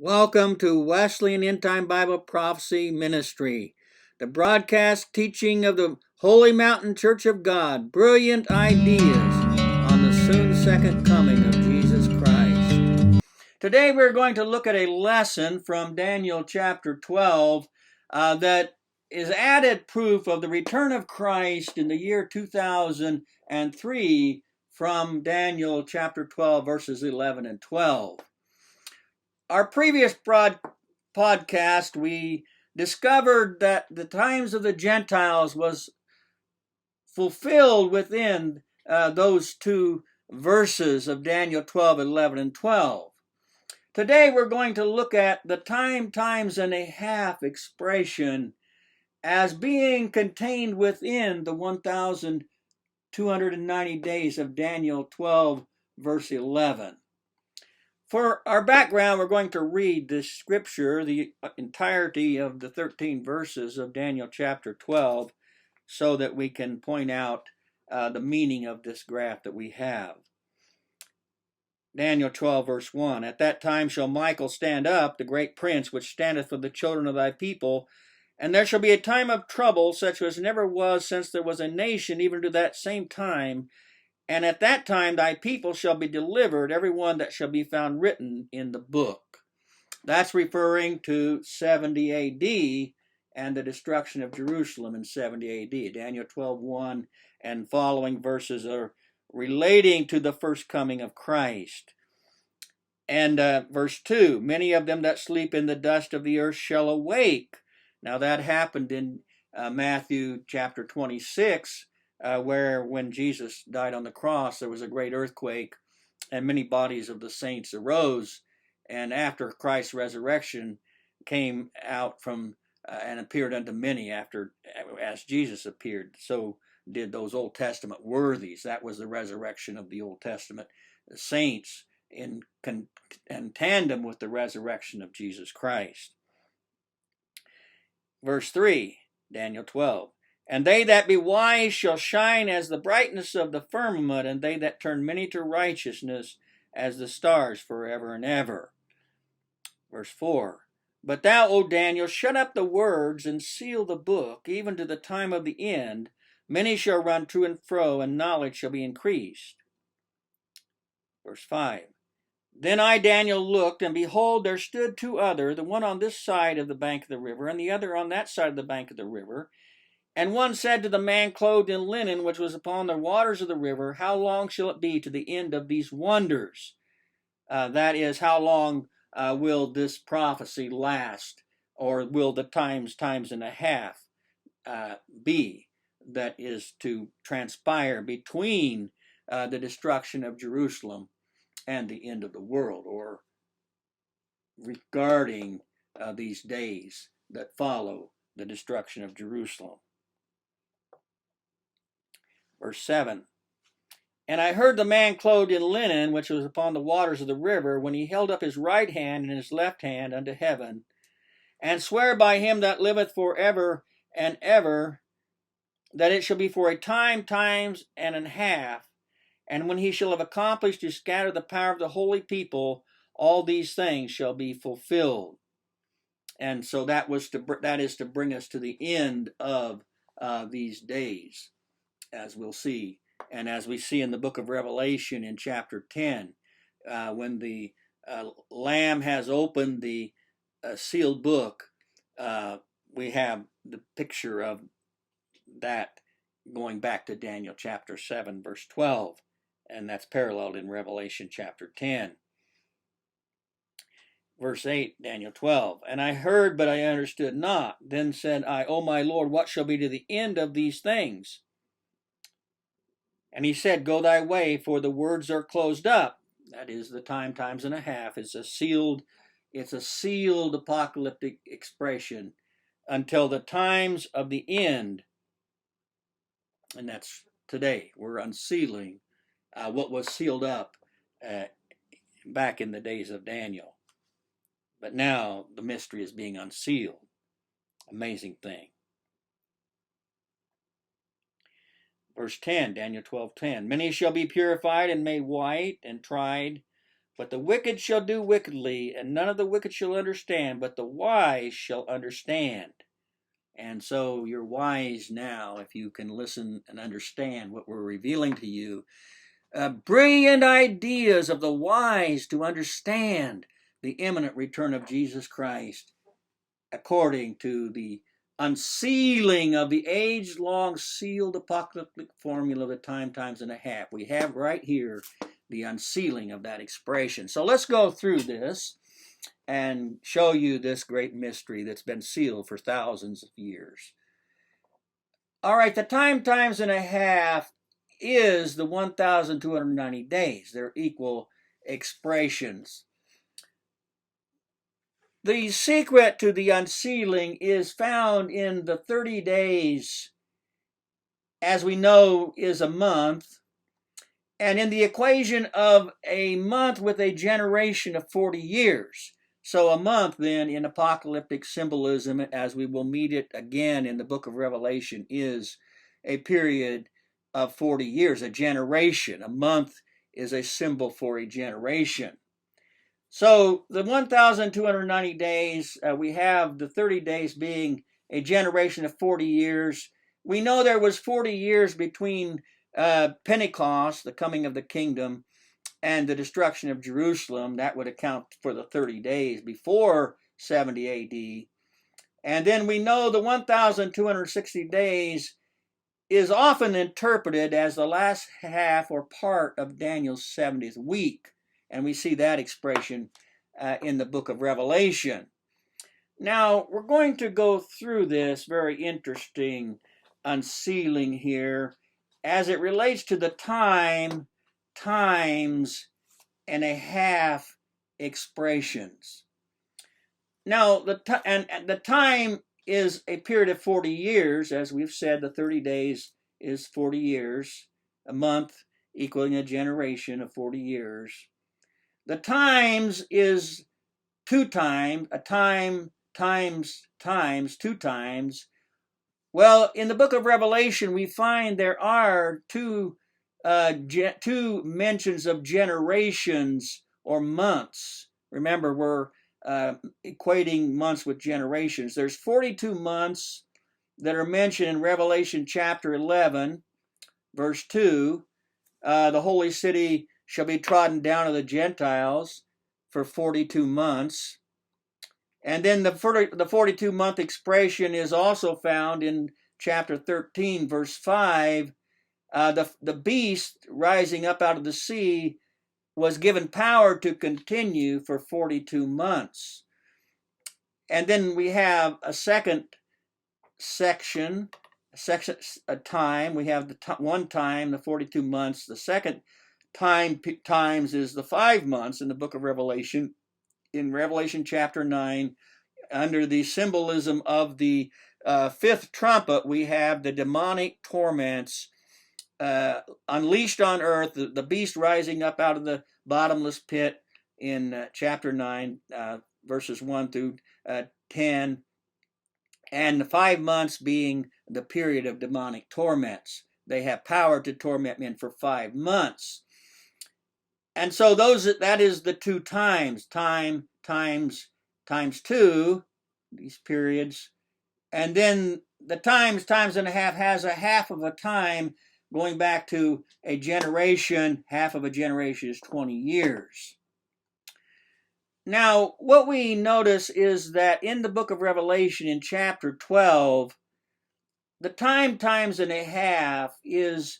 Welcome to Wesleyan End Time Bible Prophecy Ministry, the broadcast teaching of the Holy Mountain Church of God, brilliant ideas on the soon second coming of Jesus Christ. Today we're going to look at a lesson from Daniel chapter 12 that is added proof of the return of Christ in the year 2003 from Daniel chapter 12 verses 11 and 12. Our previous podcast, we discovered that the times of the Gentiles was fulfilled within those two verses of Daniel 12, 11, and 12. Today we're going to look at the times and a half expression as being contained within the 1,290 days of Daniel 12, verse 11. For our background, we're going to read this scripture, the entirety of the 13 verses of Daniel chapter 12, so that we can point out the meaning of this graph that we have. Daniel 12, verse 1, At that time shall Michael stand up, the great prince, which standeth for the children of thy people, and there shall be a time of trouble, such as never was since there was a nation, even to that same time. And at that time thy people shall be delivered, every one that shall be found written in the book. That's referring to 70 AD and the destruction of Jerusalem in 70 AD. Daniel 12:1 and following verses are relating to the first coming of Christ. And verse 2, Many of them that sleep in the dust of the earth shall awake. Now that happened in Matthew chapter 26, where when Jesus died on the cross, there was a great earthquake, and many bodies of the saints arose, and after Christ's resurrection came out from and appeared unto many as Jesus appeared. So did those Old Testament worthies. That was the resurrection of the Old Testament saints in tandem with the resurrection of Jesus Christ. Verse 3, Daniel 12, And they that be wise shall shine as the brightness of the firmament, and they that turn many to righteousness as the stars forever and ever. Verse 4, But thou, O Daniel, shut up the words and seal the book, even to the time of the end. Many shall run to and fro, and knowledge shall be increased. Verse 5, Then I, Daniel, looked, and behold, there stood two other, the one on this side of the bank of the river, and the other on that side of the bank of the river. And one said to the man clothed in linen, which was upon the waters of the river, How long shall it be to the end of these wonders? That is, how long will this prophecy last, or will the times and a half be that is to transpire between the destruction of Jerusalem and the end of the world, or regarding these days that follow the destruction of Jerusalem. Verse 7, And I heard the man clothed in linen, which was upon the waters of the river, when he held up his right hand and his left hand unto heaven, and swear by him that liveth for ever and ever, that it shall be for a times and a half, and when he shall have accomplished to scatter the power of the holy people, all these things shall be fulfilled. And so that is to bring us to the end of these days, as we'll see. And as we see in the book of Revelation in chapter 10, when the Lamb has opened the sealed book, we have the picture of that going back to Daniel chapter 7, verse 12. And that's paralleled in Revelation chapter 10. Verse 8, Daniel 12, And I heard, but I understood not. Then said I, O my Lord, what shall be to the end of these things? And he said, Go thy way, for the words are closed up. That is the times and a half. It's a sealed apocalyptic expression until the times of the end. And that's today. We're unsealing what was sealed up back in the days of Daniel. But now the mystery is being unsealed. Amazing thing. Verse 10, Daniel 12:10. Many shall be purified and made white and tried, But the wicked shall do wickedly, and none of the wicked shall understand, but the wise shall understand. And so you're wise now if you can listen and understand what we're revealing to you. Brilliant ideas of the wise to understand the imminent return of Jesus Christ, according to the unsealing of the age-long sealed apocalyptic formula of the times and a half. We have right here the unsealing of that expression. So let's go through this and show you this great mystery that's been sealed for thousands of years. All right, the times and a half is the 1,290 days. They're equal expressions. The secret to the unsealing is found in the 30 days, as we know, is a month, and in the equation of a month with a generation of 40 years. So a month then in apocalyptic symbolism, as we will meet it again in the book of Revelation, is a period of 40 years, a generation. A month is a symbol for a generation. So the 1,290 days, we have the 30 days being a generation of 40 years. We know there was 40 years between Pentecost, the coming of the kingdom, and the destruction of Jerusalem. That would account for the 30 days before 70 AD. And then we know the 1,260 days is often interpreted as the last half or part of Daniel's 70th week. And we see that expression in the book of Revelation. Now, we're going to go through this very interesting unsealing here as it relates to the times and a half expressions. Now, the time is a period of 40 years. As we've said, the 30 days is 40 years, a month equaling a generation of 40 years. The times is two times, a time times, two times. Well, in the book of Revelation, we find there are two mentions of generations or months. Remember, we're equating months with generations. There's 42 months that are mentioned in Revelation chapter 11, verse 2. The holy city shall be trodden down of the Gentiles for 42 months. And then the 42-month expression is also found in chapter 13, verse 5. The beast rising up out of the sea was given power to continue for 42 months. And then we have a second section, a time. We have one time, the 42 months. The second times is the 5 months in the book of Revelation. In Revelation chapter 9, under the symbolism of the fifth trumpet, we have the demonic torments unleashed on earth, the beast rising up out of the bottomless pit in chapter 9, verses 1 through 10, and the 5 months being the period of demonic torments. They have power to torment men for 5 months. And so that is the two times, times 2, these periods. And then the times and a half has a half of a time going back to a generation. Half of a generation is 20 years. Now, what we notice is that in the book of Revelation in chapter 12, the times and a half is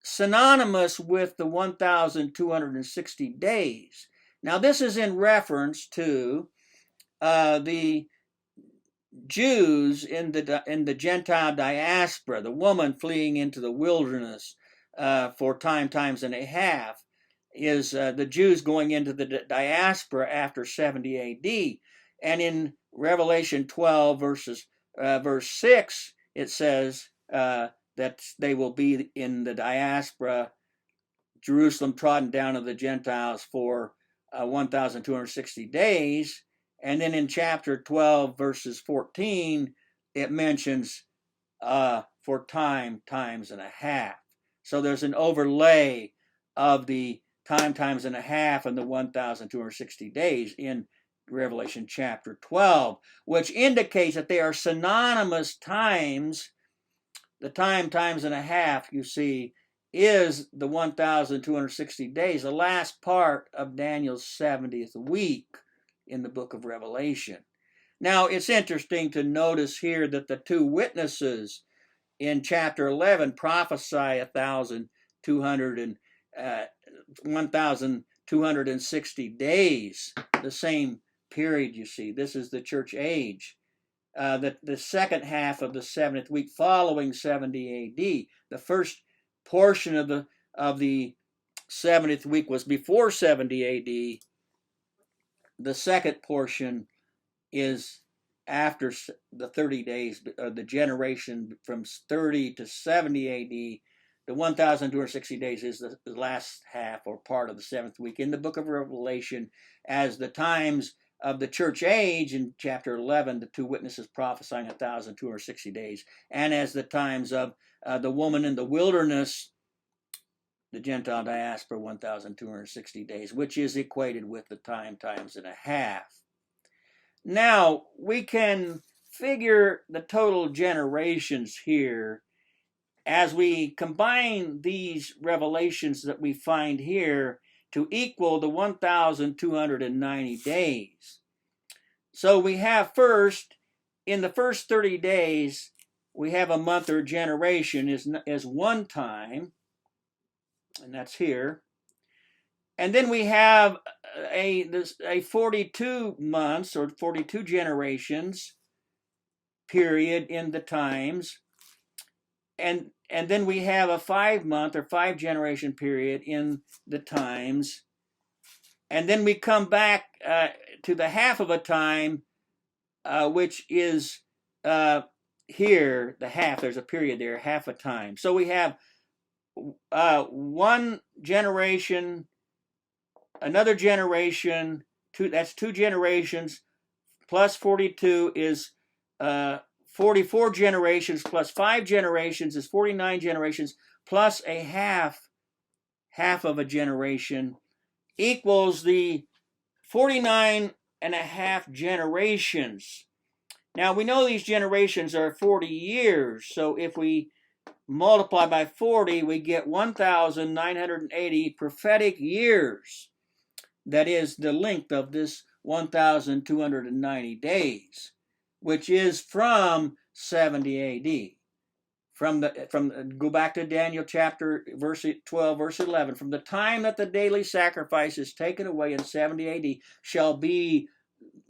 synonymous with the 1,260 days. Now, this is in reference to the Jews in the Gentile diaspora, the woman fleeing into the wilderness for times and a half, is the Jews going into the diaspora after 70 AD. And in Revelation 12, verse 6, it says that they will be in the diaspora, Jerusalem trodden down of the Gentiles for 1,260 days. And then in chapter 12, verses 14, it mentions for times and a half. So there's an overlay of the times and a half, and the 1,260 days in Revelation chapter 12, which indicates that they are synonymous times. The times and a half, you see, is the 1,260 days, the last part of Daniel's 70th week in the book of Revelation. Now, it's interesting to notice here that the two witnesses in chapter 11 prophesy 1,260 days, the same period, you see. This is the church age. The second half of the 70th week following 70 AD. The first portion of the 70th week was before 70 AD. The second portion is after the 30 days, the generation from 30 to 70 AD. The 1,260 days is the last half or part of the 7th week in the book of Revelation, as the times of the church age in chapter 11, the two witnesses prophesying 1,260 days, and as the times of the woman in the wilderness, the Gentile diaspora, 1,260 days, which is equated with the times and a half. Now, we can figure the total generations here as we combine these revelations that we find here to equal the 1,290 days. So we have first, in the first 30 days, we have a month or generation is one time, and that's here. And then we have a 42 months or 42 generations period in the times. And then we have a 5-month or 5 generation period in the times. And then we come back to the half of a time, which is here, the half, there's a period there, half a time. So we have one generation, another generation, that's 2 generations, plus 42 is 44 generations, plus 5 generations is 49 generations, plus a half of a generation equals the 49 and a half generations. Now we know these generations are 40 years, so if we multiply by 40, we get 1,980 prophetic years. That is the length of this 1,290 days, which is from 70 AD. Go back to Daniel chapter verse 12, verse 11. From the time that the daily sacrifice is taken away in 70 AD shall be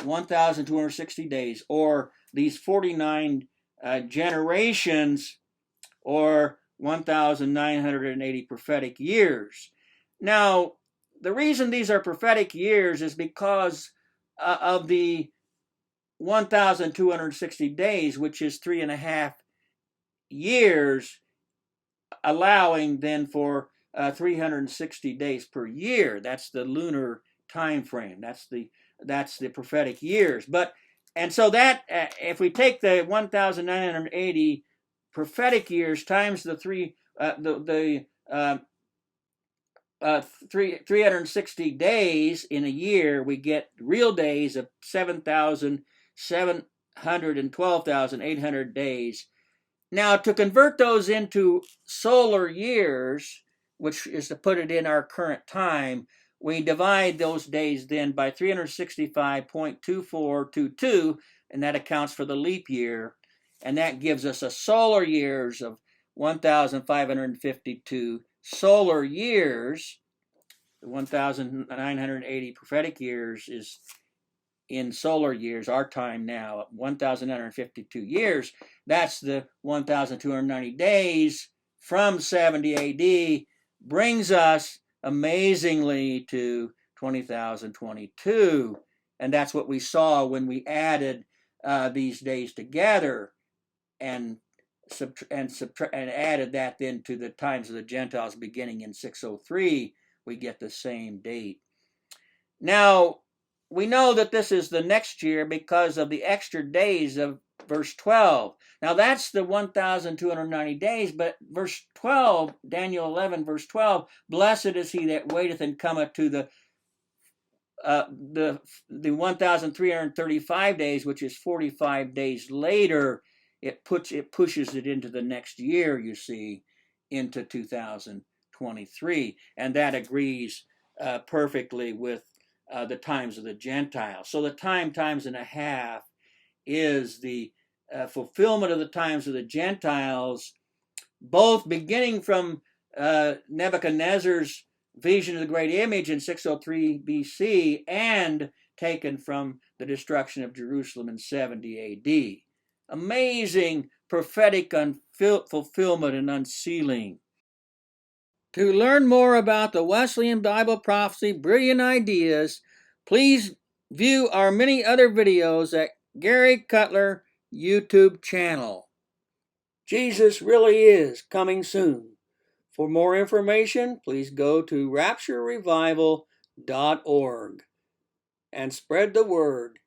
1,260 days, or these 49 generations, or 1,980 prophetic years. Now, the reason these are prophetic years is because of the 1,260 days, which is 3.5 years, allowing then for 360 days per year. That's the lunar time frame. That's the prophetic years. And so that if we take the 1,980 prophetic years times the 360 days in a year, we get real days of 712,800 days. Now, to convert those into solar years, which is to put it in our current time, we divide those days then by 365.2422, and that accounts for the leap year, and that gives us a solar years of 1,552 solar years. The 1,980 prophetic years is in solar years, our time now, 1,952 years. That's the 1,290 days from 70 AD, brings us amazingly to 20,022. And that's what we saw when we added these days together and added that then to the times of the Gentiles beginning in 603. We get the same date. Now, we know that this is the next year because of the extra days of verse 12. Now that's the 1,290 days, but verse 12, Daniel 11, verse 12, blessed is he that waiteth and cometh to the 1,335 days, which is 45 days later. It pushes it into the next year, you see, into 2023, and that agrees perfectly with the times of the Gentiles. So the times and a half is the fulfillment of the times of the Gentiles, both beginning from Nebuchadnezzar's vision of the great image in 603 BC and taken from the destruction of Jerusalem in 70 AD. Amazing prophetic fulfillment and unsealing. To learn more about the Wesleyan Bible prophecy, brilliant ideas, please view our many other videos at Gary Cutler YouTube channel. Jesus really is coming soon. For more information, please go to rapturerevival.org and spread the word.